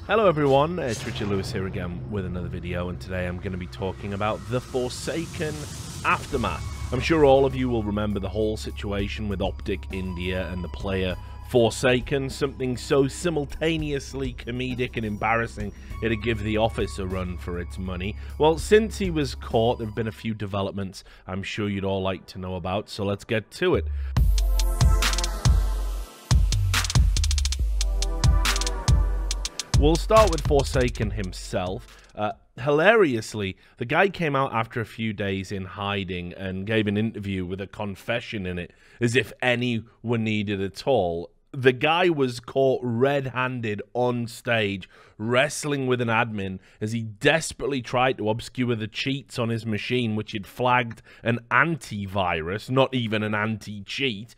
Hello everyone, it's Richard Lewis here again with another video, and today I'm going to be talking about the Forsaken aftermath. I'm sure all of you will remember the whole situation with Optic India and the player Forsaken, something so simultaneously comedic and embarrassing it'd give the office a run for its money. Well, since he was caught, there have been a few developments I'm sure you'd all like to know about, so let's get to it. We'll start with Forsaken himself. Hilariously, the guy came out after a few days in hiding and gave an interview with a confession in it, as if any were needed at all. The guy was caught red-handed on stage, wrestling with an admin as he desperately tried to obscure the cheats on his machine, which had flagged an antivirus, not even an anti-cheat.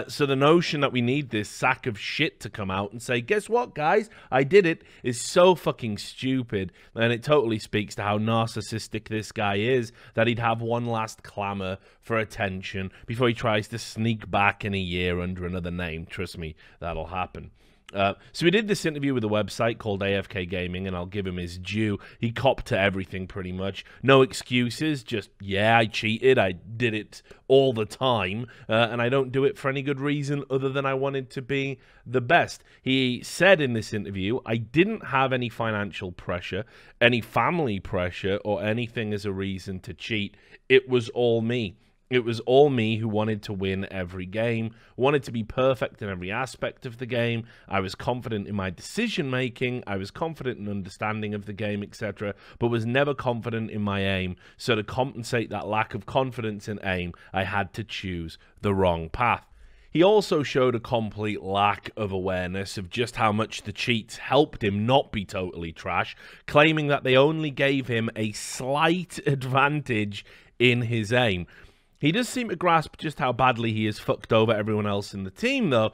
So the notion that we need this sack of shit to come out and say, guess what, guys, I did it, is so fucking stupid. And it totally speaks to how narcissistic this guy is, that he'd have one last clamor for attention before he tries to sneak back in a year under another name. Trust me, that'll happen. So we did this interview with a website called AFK Gaming, and I'll give him his due. He copped to everything pretty much. No excuses, just, yeah, I cheated, I did it all the time, and I don't do it for any good reason other than I wanted to be the best. He said in this interview, I didn't have any financial pressure, any family pressure, or anything as a reason to cheat. It was all me. It was all me who wanted to win every game, wanted to be perfect in every aspect of the game. I was confident in my decision-making, I was confident in understanding of the game, etc., but was never confident in my aim. So to compensate that lack of confidence in aim, I had to choose the wrong path. He also showed a complete lack of awareness of just how much the cheats helped him not be totally trash, claiming that they only gave him a slight advantage in his aim. He does seem to grasp just how badly he has fucked over everyone else in the team, though,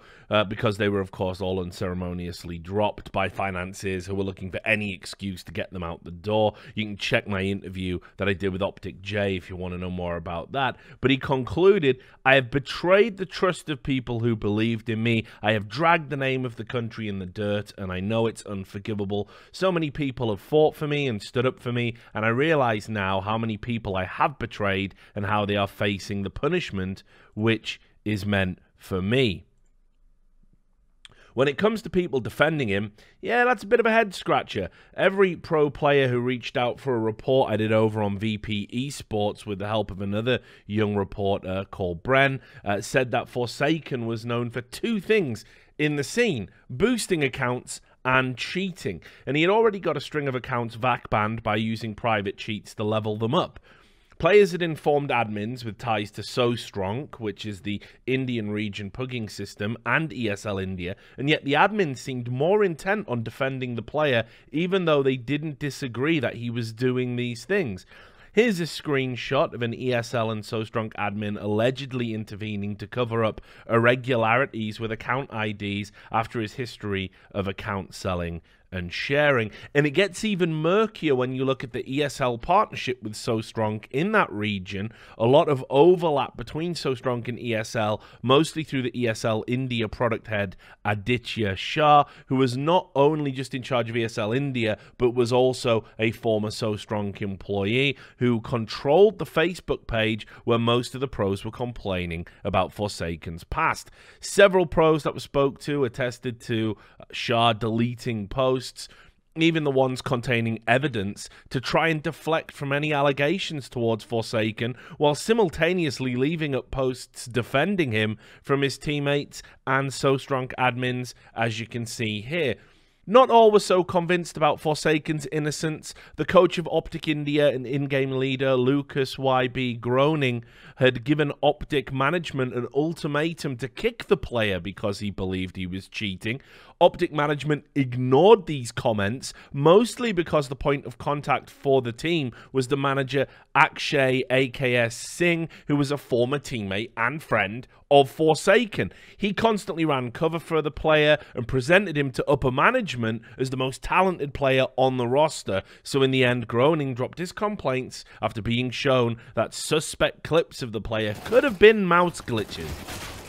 because they were, of course, all unceremoniously dropped by financiers who were looking for any excuse to get them out the door. You can check my interview that I did with Optic J if you want to know more about that. But he concluded, I have betrayed the trust of people who believed in me. I have dragged the name of the country in the dirt, and I know it's unforgivable. So many people have fought for me and stood up for me, and I realize now how many people I have betrayed and how they are facing the punishment which is meant for me. When it comes to people defending him, yeah, that's a bit of a head-scratcher. Every pro player who reached out for a report I did over on VP Esports with the help of another young reporter called Bren said that Forsaken was known for two things in the scene: boosting accounts and cheating. And he had already got a string of accounts VAC banned by using private cheats to level them up. Players had informed admins with ties to SoStrong, which is the Indian region pugging system, and ESL India, and yet the admins seemed more intent on defending the player, even though they didn't disagree that he was doing these things. Here's a screenshot of an ESL and SoStrong admin allegedly intervening to cover up irregularities with account IDs after his history of account selling and sharing. And it gets even murkier when you look at the ESL partnership with SoStrong in that region. A lot of overlap between SoStrong and ESL, mostly through the ESL India product head Aditya Shah, who was not only just in charge of ESL India, but was also a former SoStrong employee who controlled the Facebook page where most of the pros were complaining about Forsaken's past. Several pros that were spoke to attested to Shah deleting posts, even the ones containing evidence, to try and deflect from any allegations towards Forsaken, while simultaneously leaving up posts defending him from his teammates and SoStrong admins, as you can see here. Not all were so convinced about Forsaken's innocence. The coach of Optic India and in-game leader Lucas YB Groening had given Optic management an ultimatum to kick the player because he believed he was cheating. Optic management ignored these comments, mostly because the point of contact for the team was the manager Akshay AKS Singh, who was a former teammate and friend of Forsaken. He constantly ran cover for the player and presented him to upper management as the most talented player on the roster. So in the end, Groening dropped his complaints after being shown that suspect clips of the player could have been mouse glitches.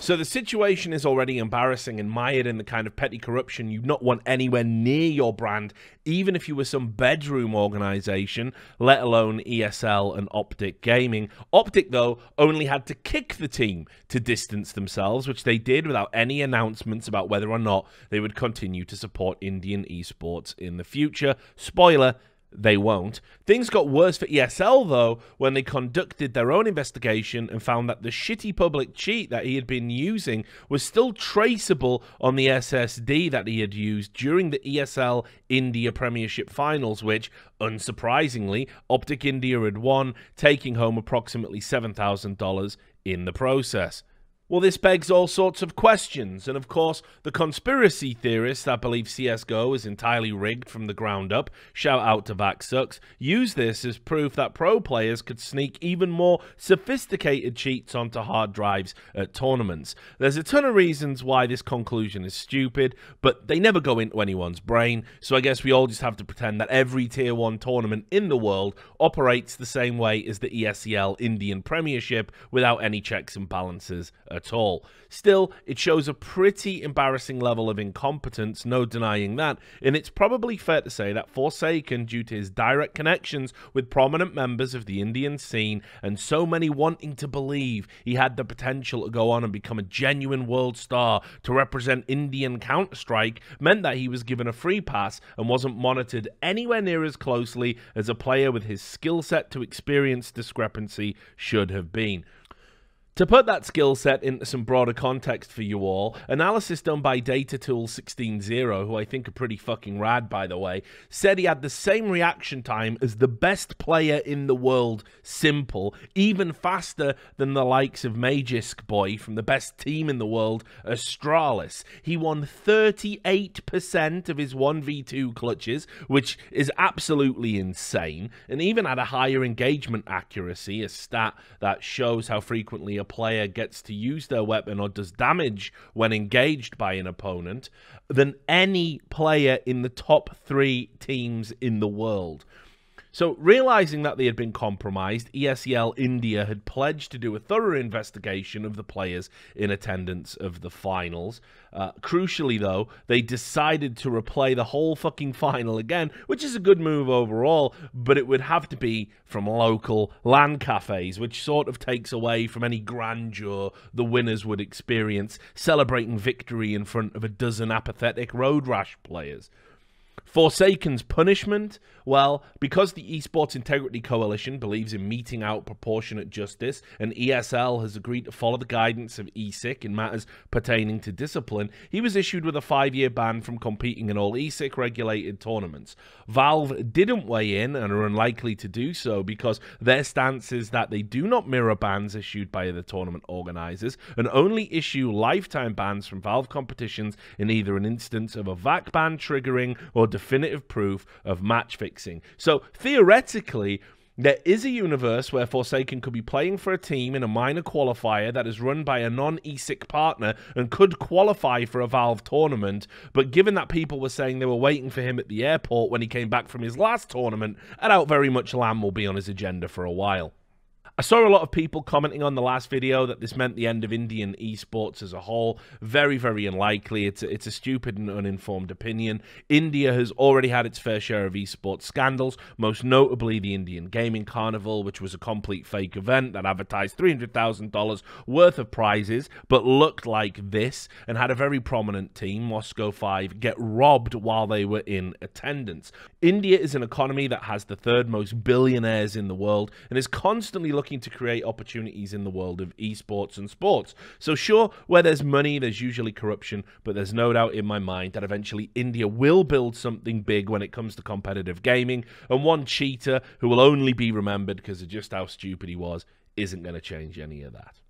So the situation is already embarrassing and mired in the kind of petty corruption you'd not want anywhere near your brand, even if you were some bedroom organization, let alone ESL and Optic Gaming. Optic, though, only had to kick the team to distance themselves, which they did without any announcements about whether or not they would continue to support Indian esports in the future. Spoiler, they won't. Things got worse for ESL, though, when they conducted their own investigation and found that the shitty public cheat that he had been using was still traceable on the SSD that he had used during the ESL India Premiership Finals, which, unsurprisingly, Optic India had won, taking home approximately $7,000 in the process. Well, this begs all sorts of questions, and of course, the conspiracy theorists that believe CSGO is entirely rigged from the ground up, shout out to VaxSucks, use this as proof that pro players could sneak even more sophisticated cheats onto hard drives at tournaments. There's a ton of reasons why this conclusion is stupid, but they never go into anyone's brain, so I guess we all just have to pretend that every Tier 1 tournament in the world operates the same way as the ESEL Indian Premiership without any checks and balances at all. Still, it shows a pretty embarrassing level of incompetence, no denying that, and it's probably fair to say that Forsaken, due to his direct connections with prominent members of the Indian scene and so many wanting to believe he had the potential to go on and become a genuine world star to represent Indian Counter-Strike, meant that he was given a free pass and wasn't monitored anywhere near as closely as a player with his skill set to experience discrepancy should have been. To put that skill set into some broader context for you all, analysis done by DataTool160, who I think are pretty fucking rad by the way, said he had the same reaction time as the best player in the world, Simple, even faster than the likes of Magisk Boy from the best team in the world, Astralis. He won 38% of his 1v2 clutches, which is absolutely insane, and even had a higher engagement accuracy, a stat that shows how frequently a player gets to use their weapon or does damage when engaged by an opponent, than any player in the top 3 teams in the world. So, realizing that they had been compromised, ESEL India had pledged to do a thorough investigation of the players in attendance of the finals. Crucially, though, they decided to replay the whole fucking final again, which is a good move overall, but it would have to be from local LAN cafes, which sort of takes away from any grandeur the winners would experience celebrating victory in front of a dozen apathetic Road Rash players. Forsaken's punishment? Well, because the Esports Integrity Coalition believes in meting out proportionate justice, and ESL has agreed to follow the guidance of ESIC in matters pertaining to discipline, he was issued with a 5-year ban from competing in all ESIC-regulated tournaments. Valve didn't weigh in, and are unlikely to do so, because their stance is that they do not mirror bans issued by the tournament organizers, and only issue lifetime bans from Valve competitions in either an instance of a VAC ban triggering or definitive proof of match fixing. So theoretically, there is a universe where Forsaken could be playing for a team in a minor qualifier that is run by a non-ESIC partner and could qualify for a Valve tournament, but given that people were saying they were waiting for him at the airport when he came back from his last tournament, I doubt very much LAN will be on his agenda for a while. I saw a lot of people commenting on the last video that this meant the end of Indian esports as a whole. Very, very unlikely. It's a stupid and uninformed opinion. India has already had its fair share of esports scandals, most notably the Indian Gaming Carnival, which was a complete fake event that advertised $300,000 worth of prizes, but looked like this, and had a very prominent team, Moscow 5, get robbed while they were in attendance. India is an economy that has the 3rd most billionaires in the world, and is constantly looking to create opportunities in the world of esports and sports. So sure, where there's money, there's usually corruption, but there's no doubt in my mind that eventually India will build something big when it comes to competitive gaming, and one cheater who will only be remembered because of just how stupid he was isn't going to change any of that.